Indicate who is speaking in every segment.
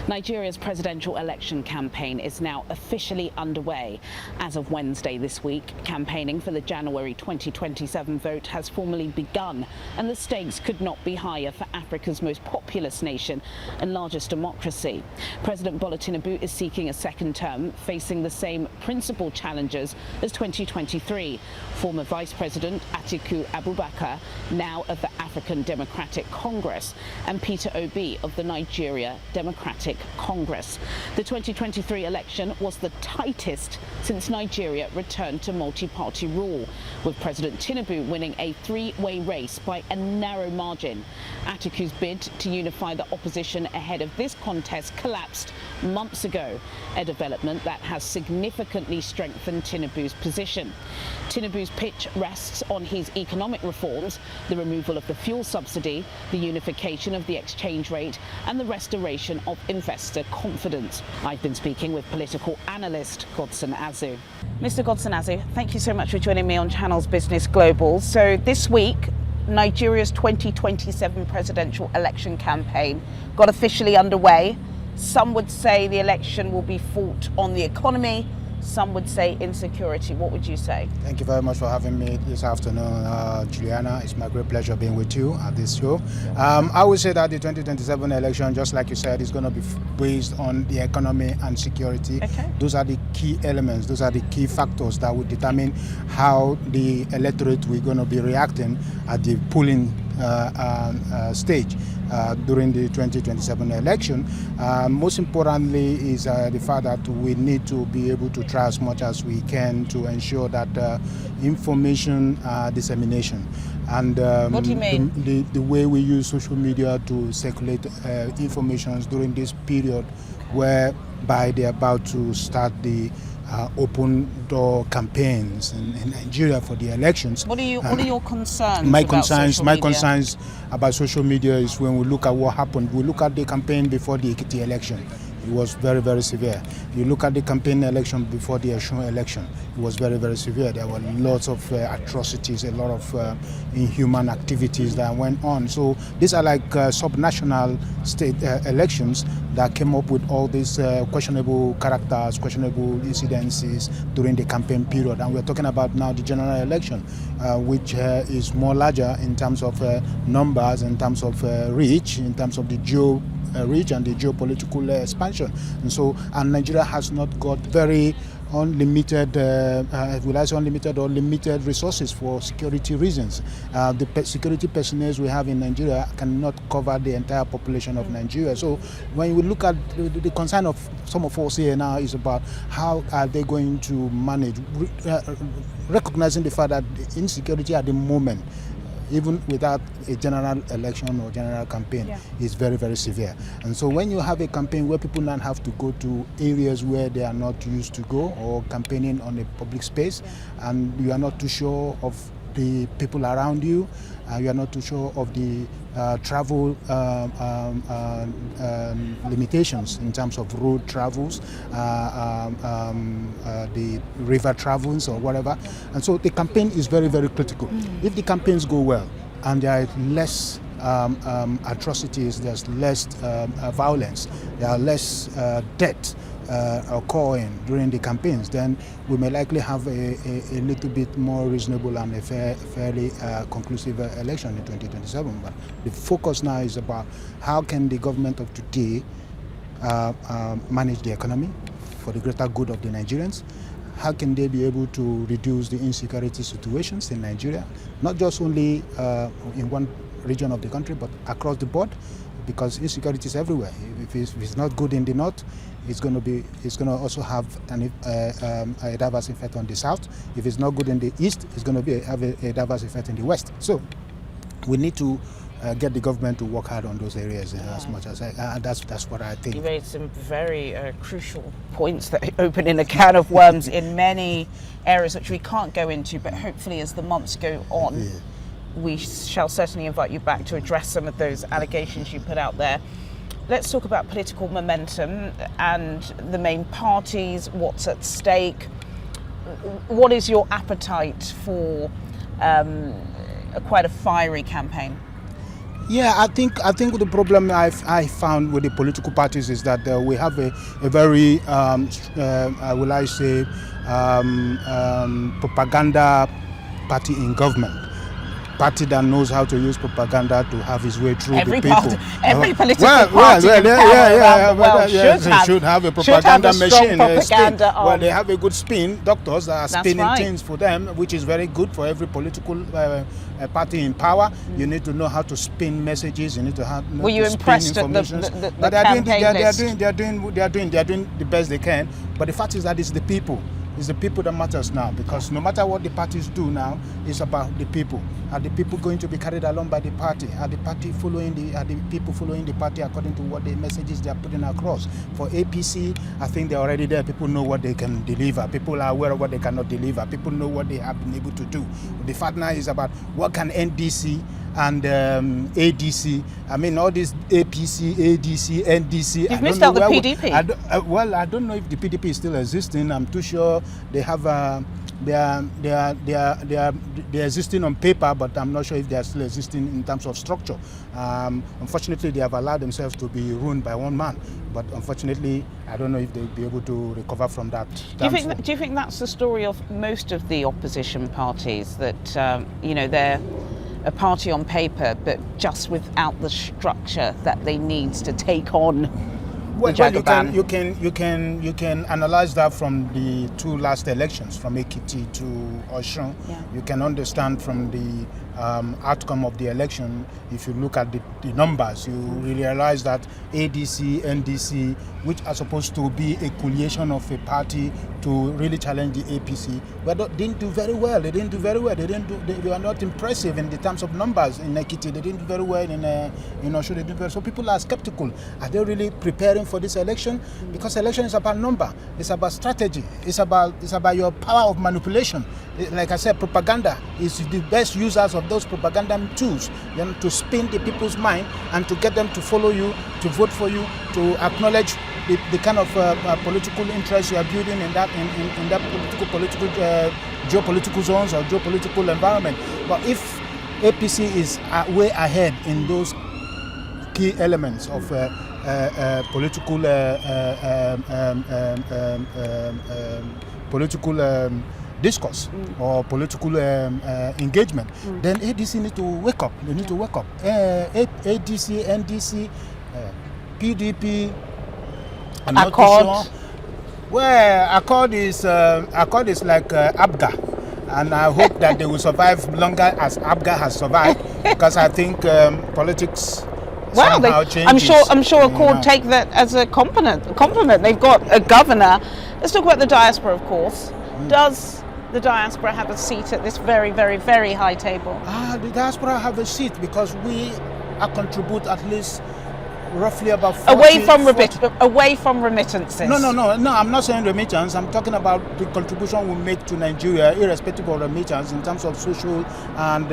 Speaker 1: Nigeria's presidential election campaign is now officially underway. As of Wednesday this week, campaigning for the January 2027 vote has formally begun, and the stakes could not be higher for Africa's most populous nation and largest democracy. President Bola Tinubu is seeking a second term, facing the same principal challenges as 2023. Former Vice President Atiku Abubakar, now of the African Democratic Congress, and Peter Obi of the Nigeria Democratic Congress. The 2023 election was the tightest since Nigeria returned to multi-party rule, with President Tinubu winning a three-way race by a narrow margin. Atiku's bid to unify the opposition ahead of this contest collapsed months ago, a development that has significantly strengthened Tinubu's position. Tinubu's pitch rests on his economic reforms, the removal of the fuel subsidy, the unification of the exchange rate, and the restoration of investor confidence. I've been speaking with political analyst Godson Azu. Mr. Godson Azu, thank you so much for joining me on Channel's Business Global. So this week, Nigeria's 2027 presidential election campaign got officially underway. Some would say the election will be fought on the economy. Some would say insecurity. What would you say?
Speaker 2: Thank you very much for having me this afternoon, Juliana. It's my great pleasure being with you at this show. I would say that the 2027 election, just like you said, is going to be based on the economy and security. Okay. Those are the key elements. Those are the key factors that will determine how the electorate will going to be reacting at the polling stage during the 2027 election. Most importantly is the fact that we need to be able to try as much as we can to ensure that information dissemination and
Speaker 1: what do you mean?
Speaker 2: The way we use social media to circulate information during this period whereby they're about to start the open door campaigns in Nigeria for the elections. What are
Speaker 1: your concerns?
Speaker 2: My concerns about social media is when we look at what happened. We look at the campaign before the Ekiti election. It was very, very severe. You look at the campaign election before the Osun election. It was very, very severe. There were lots of atrocities, a lot of inhuman activities that went on. So these are like subnational state elections that came up with all these questionable characters, questionable incidences during the campaign period. And we're talking about now the general election, which is more larger in terms of numbers, in terms of reach, in terms of the reach and the geopolitical expansion. And Nigeria has not got very unlimited, unlimited or limited resources for security reasons. The security personnel we have in Nigeria cannot cover the entire population of Nigeria. So when we look at the concern of some of us here now is about how are they going to manage, recognizing the fact that the insecurity at the moment, even without a general election or general campaign, is very, very severe. And so when you have a campaign where people now have to go to areas where they are not used to go, or campaigning on a public space, and you are not too sure of the people around you, you are not too sure of the travel limitations in terms of road travels, the river travels or whatever. And so the campaign is very, very critical. If the campaigns go well and there are less atrocities, there's less violence, there are less death occurring during the campaigns, then we may likely have a little bit more reasonable and a fairly conclusive election in 2027. But the focus now is about how can the government of today manage the economy for the greater good of the Nigerians. How can they be able to reduce the insecurity situations in Nigeria, not just only in one region of the country, but across the board, because insecurity is everywhere. If it's not good in the north, it's going to also have a diverse effect on the south. If it's not good in the east, it's going to have a diverse effect in the west. So we need to get the government to work hard on those areas as much as that's what I think.
Speaker 1: You made some very crucial points that open in a can of worms in many areas which we can't go into, but hopefully as the months go on, we shall certainly invite you back to address some of those allegations you put out there. Let's talk about political momentum and the main parties, what's at stake. What is your appetite for quite a fiery campaign?
Speaker 2: Yeah, I think the problem I found with the political parties is that we have a very will I say propaganda party in government. Party that knows how to use propaganda to have his way through the people.
Speaker 1: Every political party in power around the world
Speaker 2: should have a propaganda machine.
Speaker 1: Propaganda
Speaker 2: well, they have a good spin. Doctors that are spinning things for them, which is very good for every political party in power. You need to know how to spin messages. You need to have.
Speaker 1: Were you impressed at the campaign list?
Speaker 2: They are doing the best they can. But the fact is that it's the people. It's the people that matters now, because no matter what the parties do now, it's about the people. Are the people going to be carried along by the party? Are the people following the party according to what the messages they are putting across? For APC, I think they're already there. People know what they can deliver. People are aware of what they cannot deliver. People know what they have been able to do. The fact now is about what can NDC and ADC, I mean all these APC, ADC, NDC.
Speaker 1: You've missed out the PDP.
Speaker 2: I don't know if the PDP is still existing. I'm too sure they have they're existing on paper, but I'm not sure if they are still existing in terms of structure. Unfortunately, they have allowed themselves to be ruined by one man. But unfortunately, I don't know if they'll be able to recover from that.
Speaker 1: Do you think that's the story of most of the opposition parties, that they're a party on paper, but just without the structure that they need to take on?
Speaker 2: Well, you can analyze that from the two last elections, from Ekiti to Osun. Yeah. You can understand from the outcome of the election. If you look at the numbers, you really realize that ADC, NDC, which are supposed to be a coalition of a party to really challenge the APC, but didn't do very well. They didn't do very well. They were not impressive in the terms of numbers in Ekiti. They didn't do very well in Osun. They did very. So people are skeptical. Are they really preparing for this election? Because election is about number. It's about strategy. It's about your power of manipulation. Like I said, propaganda is the best users of those propaganda tools, to spin the people's mind and to get them to follow you, to vote for you, to acknowledge the kind of political interest you are building in that political geopolitical zones or geopolitical environment. But if APC is way ahead in those key elements of political discourse or political engagement, then ADC need to wake up. They need to wake up. ADC, NDC, PDP, I'm not sure. Well, Accord is like ABGA, and I hope that they will survive longer as ABGA has survived, because I think politics.
Speaker 1: Well, I'm sure Accord take that as a compliment. They've got a governor. Let's talk about the diaspora, of course. Does the diaspora have a seat at this very, very, very high table?
Speaker 2: The diaspora have a seat because we contribute at least roughly about 40,
Speaker 1: away from remittances.
Speaker 2: No. I'm not saying remittance. I'm talking about the contribution we make to Nigeria, irrespective of remittance, in terms of social and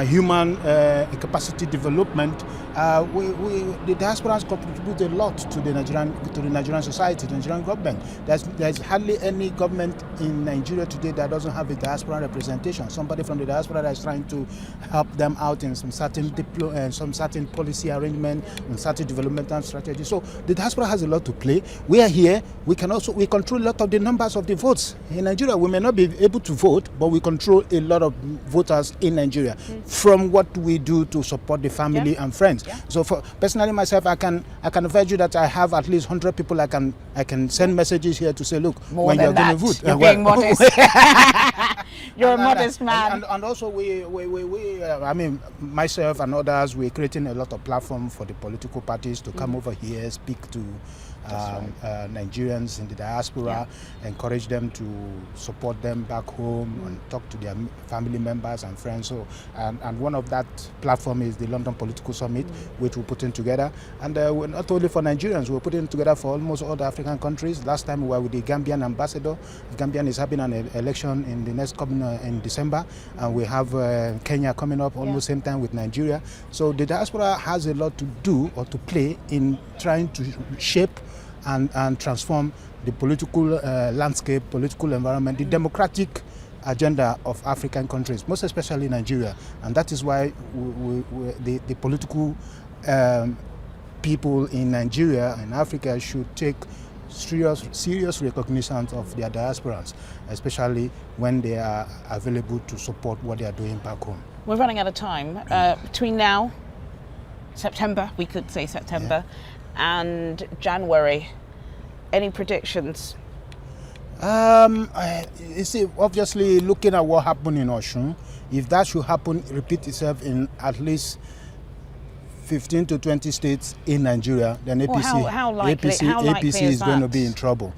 Speaker 2: human capacity development. The diaspora has contributed a lot to the Nigerian society, the Nigerian government. There's hardly any government in Nigeria today that doesn't have a diaspora representation. Somebody from the diaspora that is trying to help them out in some certain policy arrangement, and certain developmental strategy. So the diaspora has a lot to play. We are here. We control a lot of the numbers of the votes in Nigeria. We may not be able to vote, but we control a lot of voters in Nigeria from what we do to support the family and friends. Yeah. So personally myself, I can advise you that I have at least 100 people I can send messages here to say, look, when you're going to vote.
Speaker 1: You're being modest. You're a modest man.
Speaker 2: And also we I mean, myself and others, we're creating a lot of platform for the political parties to come over here, speak to Nigerians in the diaspora, encourage them to support them back home and talk to their family members and friends. So, and one of that platform is the London Political Summit, which we're putting together. And we're not only for Nigerians, we're putting it together for almost all the African countries. Last time we were with the Gambian ambassador. The Gambian is having an election in the next coming in December, and we have Kenya coming up almost same time with Nigeria. So the diaspora has a lot to do or to play in trying to shape and transform the political landscape, political environment, the democratic agenda of African countries, most especially Nigeria. And that is why the political people in Nigeria and Africa should take serious recognition of their diasporans, especially when they are available to support what they are doing back home.
Speaker 1: We're running out of time. Between now, September, we could say September, and January, any predictions?
Speaker 2: You see, obviously, looking at what happened in Osun, if that should happen, repeat itself in at least 15 to 20 states in Nigeria, then APC,
Speaker 1: Well, how likely
Speaker 2: APC
Speaker 1: is
Speaker 2: is going to
Speaker 1: that?
Speaker 2: be in trouble.